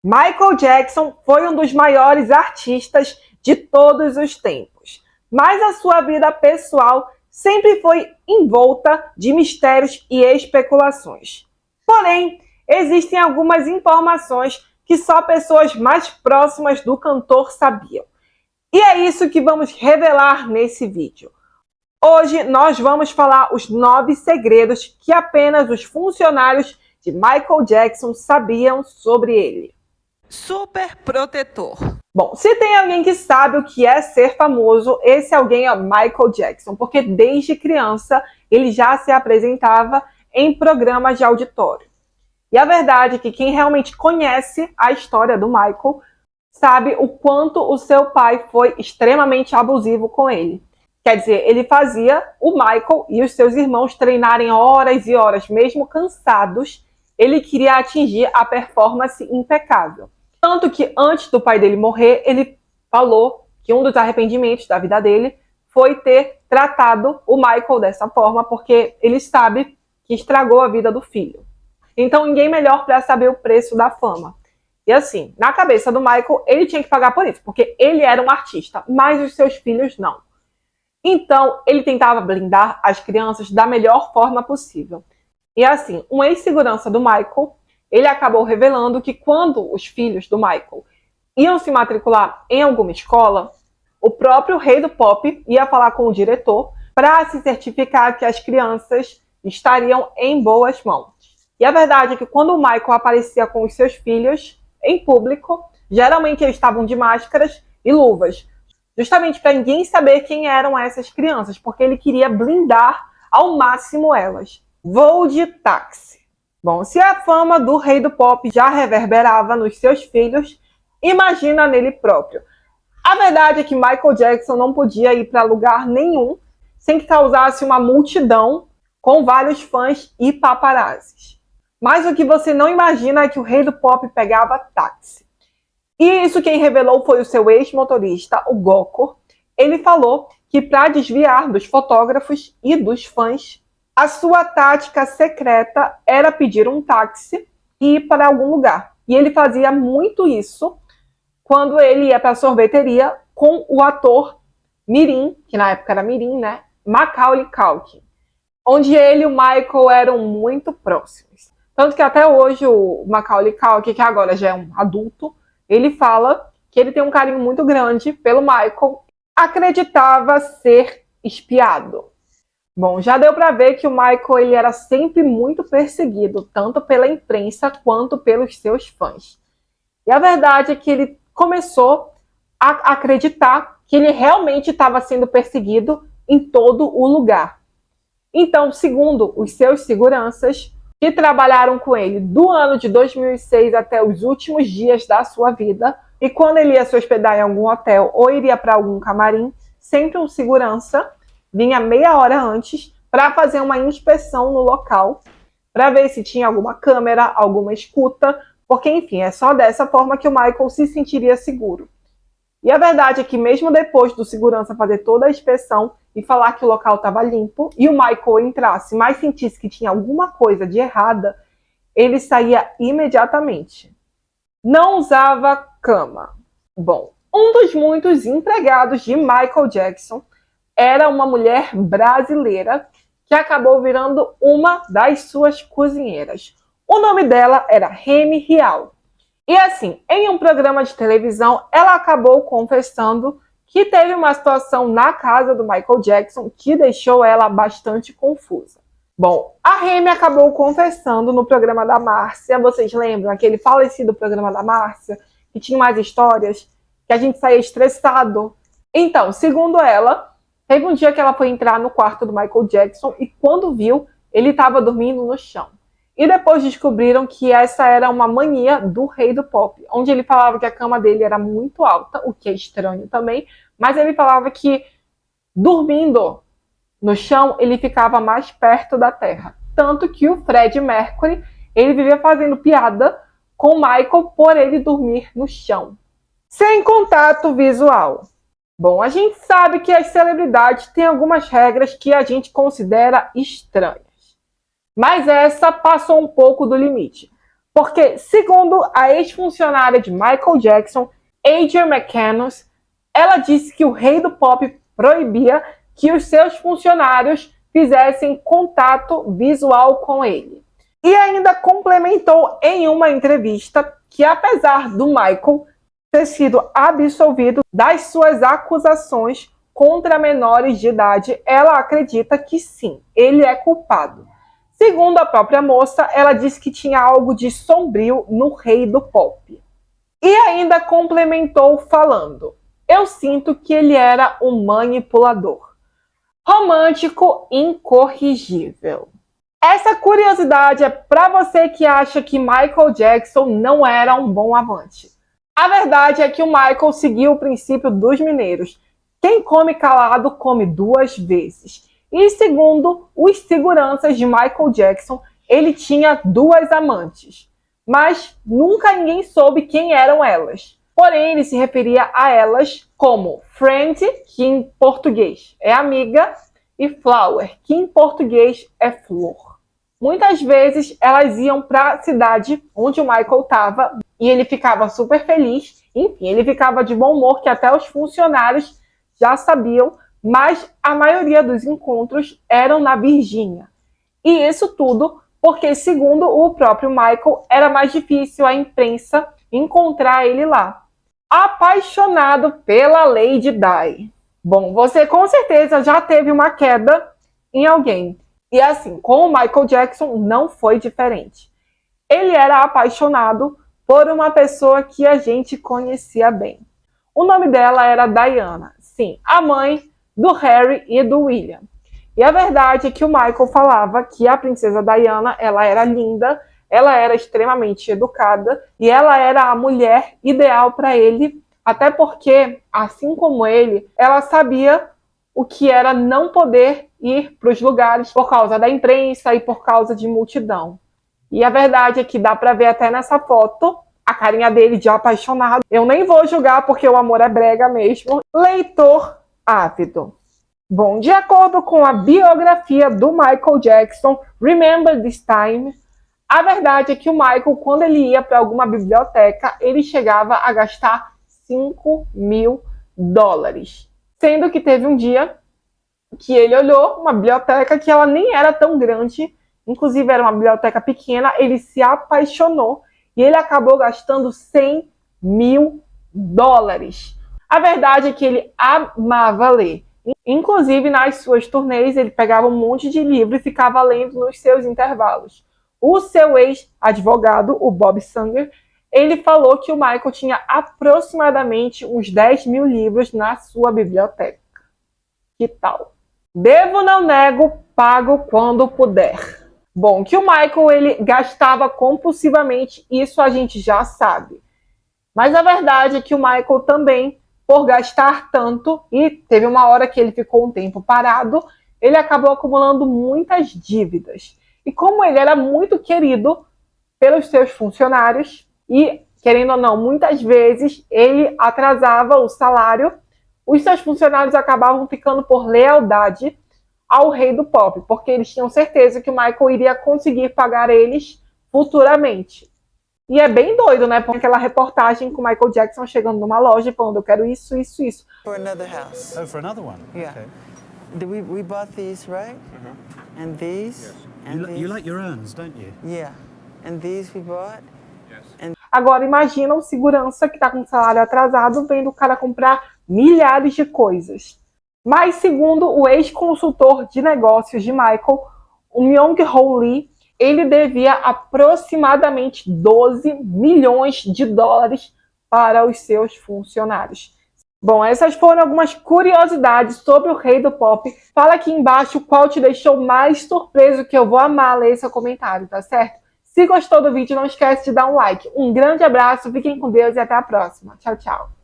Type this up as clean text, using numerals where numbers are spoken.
Michael Jackson foi um dos maiores artistas de todos os tempos, mas a sua vida pessoal sempre foi envolta de mistérios e especulações. Porém, existem algumas informações que só pessoas mais próximas do cantor sabiam. E é isso que vamos revelar nesse vídeo. Hoje nós vamos falar os 9 segredos que apenas os funcionários de Michael Jackson sabiam sobre ele. Super protetor. Bom, se tem alguém que sabe o que é ser famoso, esse alguém é Michael Jackson, porque desde criança ele já se apresentava em programas de auditório. E a verdade é que quem realmente conhece a história do Michael sabe o quanto o seu pai foi extremamente abusivo com ele. Quer dizer, ele fazia o Michael e os seus irmãos treinarem horas e horas, mesmo cansados. Ele queria atingir a performance impecável. Tanto que antes do pai dele morrer, ele falou que um dos arrependimentos da vida dele foi ter tratado o Michael dessa forma, porque ele sabe que estragou a vida do filho. Então ninguém melhor para saber o preço da fama. E assim, na cabeça do Michael, ele tinha que pagar por isso, porque ele era um artista, mas os seus filhos não. Então, ele tentava blindar as crianças da melhor forma possível. E assim, um ex-segurança do Michael, ele acabou revelando que quando os filhos do Michael iam se matricular em alguma escola, o próprio rei do pop ia falar com o diretor para se certificar que as crianças estariam em boas mãos. E a verdade é que quando o Michael aparecia com os seus filhos em público, geralmente eles estavam de máscaras e luvas, justamente para ninguém saber quem eram essas crianças, porque ele queria blindar ao máximo elas. Voo de táxi. Bom, se a fama do rei do pop já reverberava nos seus filhos, imagina nele próprio. A verdade é que Michael Jackson não podia ir para lugar nenhum sem que causasse uma multidão com vários fãs e paparazzis. Mas o que você não imagina é que o rei do pop pegava táxi. E isso quem revelou foi o seu ex-motorista, o Gokor. Ele falou que para desviar dos fotógrafos e dos fãs, a sua tática secreta era pedir um táxi e ir para algum lugar. E ele fazia muito isso quando ele ia para a sorveteria com o ator mirim, que na época era mirim, né? Macaulay Culkin, onde ele e o Michael eram muito próximos. Tanto que até hoje o Macaulay Culkin, que agora já é um adulto, ele fala que ele tem um carinho muito grande pelo Michael, acreditava ser espiado. Bom, já deu para ver que o Michael ele era sempre muito perseguido, tanto pela imprensa quanto pelos seus fãs. E a verdade é que ele começou a acreditar que ele realmente estava sendo perseguido em todo o lugar. Então, segundo os seus seguranças, que trabalharam com ele do ano de 2006 até os últimos dias da sua vida, e quando ele ia se hospedar em algum hotel ou iria para algum camarim, sempre um segurança vinha meia hora antes para fazer uma inspeção no local, para ver se tinha alguma câmera, alguma escuta, porque, enfim, é só dessa forma que o Michael se sentiria seguro. E a verdade é que mesmo depois do segurança fazer toda a inspeção e falar que o local estava limpo, e o Michael entrasse, mas sentisse que tinha alguma coisa de errada, ele saía imediatamente. Não usava cama. Bom, um dos muitos empregados de Michael Jackson era uma mulher brasileira que acabou virando uma das suas cozinheiras. O nome dela era Remy Rial. E assim, em um programa de televisão, ela acabou confessando que teve uma situação na casa do Michael Jackson que deixou ela bastante confusa. Bom, a Remy acabou confessando no programa da Márcia, vocês lembram? Aquele falecido programa da Márcia, que tinha umas histórias que a gente saía estressado. Então, segundo ela, teve um dia que ela foi entrar no quarto do Michael Jackson e quando viu, ele estava dormindo no chão. E depois descobriram que essa era uma mania do rei do pop, onde ele falava que a cama dele era muito alta, o que é estranho também, mas ele falava que dormindo no chão ele ficava mais perto da terra. Tanto que o Freddie Mercury, ele vivia fazendo piada com o Michael por ele dormir no chão. Sem contato visual. Bom, a gente sabe que as celebridades têm algumas regras que a gente considera estranhas. Mas essa passou um pouco do limite. Porque, segundo a ex-funcionária de Michael Jackson, Adrienne McCanus, ela disse que o rei do pop proibia que os seus funcionários fizessem contato visual com ele. E ainda complementou em uma entrevista que, apesar do Michael ter sido absolvido das suas acusações contra menores de idade, ela acredita que sim, ele é culpado. Segundo a própria moça, ela disse que tinha algo de sombrio no rei do pop. E ainda complementou falando: eu sinto que ele era um manipulador. Romântico incorrigível. Essa curiosidade é para você que acha que Michael Jackson não era um bom amante. A verdade é que o Michael seguiu o princípio dos mineiros. Quem come calado come duas vezes. E segundo os seguranças de Michael Jackson, ele tinha duas amantes. Mas nunca ninguém soube quem eram elas. Porém, ele se referia a elas como friend, que em português é amiga, e flower, que em português é flor. Muitas vezes elas iam para a cidade onde o Michael estava e ele ficava super feliz. Enfim, ele ficava de bom humor que até os funcionários já sabiam, mas a maioria dos encontros eram na Virgínia. E isso tudo porque, segundo o próprio Michael, era mais difícil a imprensa encontrar ele lá. Apaixonado pela Lady Di. Bom, você com certeza já teve uma queda em alguém. E assim, com o Michael Jackson não foi diferente. Ele era apaixonado por uma pessoa que a gente conhecia bem. O nome dela era Diana. Sim, a mãe do Harry e do William. E a verdade é que o Michael falava que a princesa Diana, ela era linda, ela era extremamente educada e ela era a mulher ideal para ele, até porque, assim como ele, ela sabia o que era não poder ir para os lugares por causa da imprensa e por causa de multidão. E a verdade é que dá para ver até nessa foto a carinha dele de apaixonado. Eu nem vou julgar porque o amor é brega mesmo. Leitor ávido. Bom, de acordo com a biografia do Michael Jackson, Remember This Time, a verdade é que o Michael, quando ele ia para alguma biblioteca, ele chegava a gastar $5.000. Sendo que teve um dia que ele olhou uma biblioteca que ela nem era tão grande, inclusive era uma biblioteca pequena, ele se apaixonou e ele acabou gastando $100.000. A verdade é que ele amava ler. Inclusive, nas suas turnês, ele pegava um monte de livro e ficava lendo nos seus intervalos. O seu ex-advogado, o Bob Sanger, ele falou que o Michael tinha aproximadamente uns 10.000 livros na sua biblioteca. Que tal? Devo, não nego, pago quando puder. Bom, que o Michael ele gastava compulsivamente, isso a gente já sabe. Mas a verdade é que o Michael também, por gastar tanto, e teve uma hora que ele ficou um tempo parado, ele acabou acumulando muitas dívidas. E como ele era muito querido pelos seus funcionários, e, querendo ou não, muitas vezes ele atrasava o salário, os seus funcionários acabavam ficando por lealdade ao rei do pop, porque eles tinham certeza que o Michael iria conseguir pagar eles futuramente. E é bem doido, né? Porque aquela reportagem com o Michael Jackson chegando numa loja e falando, eu quero isso, isso, isso. For another house. Oh, for another one? Yeah. Okay. We bought these, right? And these. Yes. And these. You like your urns, don't you? Yeah. And these we bought. Agora imagina um segurança que está com salário atrasado vendo o cara comprar milhares de coisas. Mas segundo o ex-consultor de negócios de Michael, o Myung-Ho Lee, ele devia aproximadamente $12 milhões para os seus funcionários. Bom, essas foram algumas curiosidades sobre o rei do pop. Fala aqui embaixo qual te deixou mais surpreso, que eu vou amar ler seu comentário, tá certo? Se gostou do vídeo, não esquece de dar um like. Um grande abraço, fiquem com Deus e até a próxima. Tchau, tchau.